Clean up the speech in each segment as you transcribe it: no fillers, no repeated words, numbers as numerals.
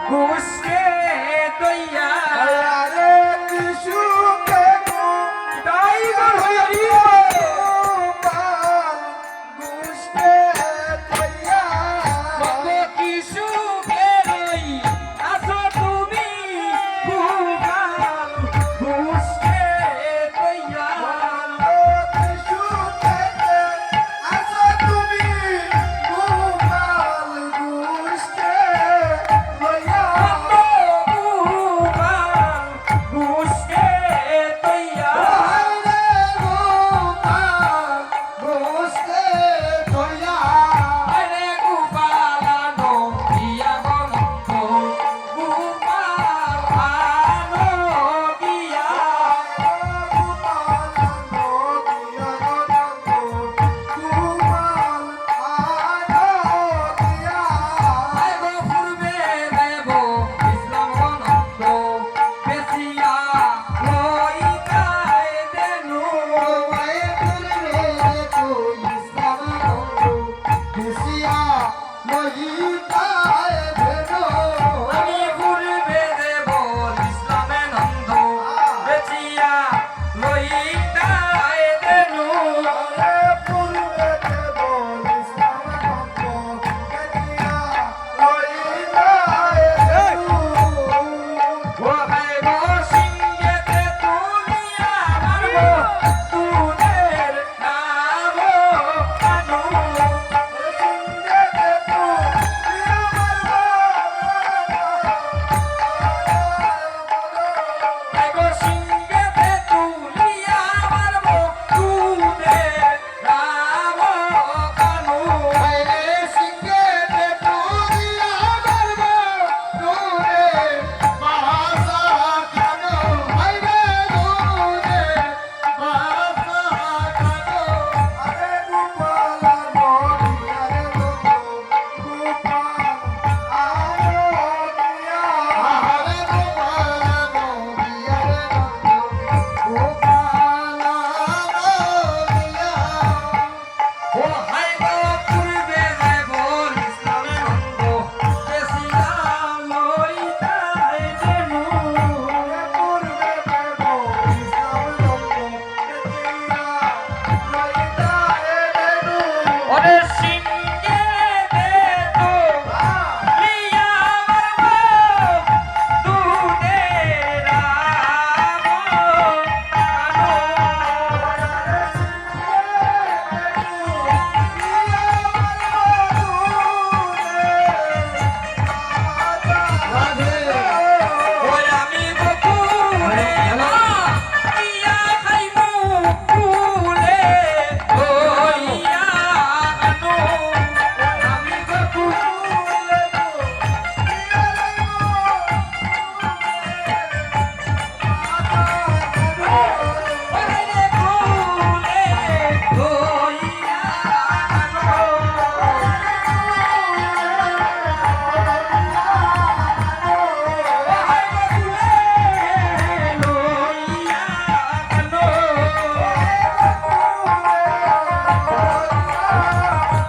ঘুষকে দইয়া আরে কিশুকে টাইগার হইয়া পাল গুসকে তৈয়া মগো কিশুকে রই আসো তুমি ভুগাল ঘুষকে দইয়া কিশুকে আসো তুমি গোপাল গুসকে লইয়া ঘুষকে দইয়া আরে গোপাল গুসকে তৈয়া আরে গোপালানো দিয়া গন্ধ গোপালানো দিয়া আইগো পূর্বে দেব ইসলাম গন্ধ বেশিয়া লইতাই দেনু আমি পূর্বে দেব ইসলামে নন্দ বেশিয়া লইতাই দেনু ও আইগো সিংহেতে তুলিয়া মারবো তুদের নামো কানু আইগো সিংহেতে তুলিয়া মারবো তুদের নামো কানু ও আইগো পূর্বে দেব ইসলামে নন্দ বেশিয়া লইতাই দেনু ওরে সিংহে দে তো লিয়া মারবো দুধের রামো ওই আমি বকুলে না ইয়া খাইমু কুলে ওইয়া আনো আমি বকুলে ওরে কুলে ওইয়া আনো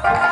Oh,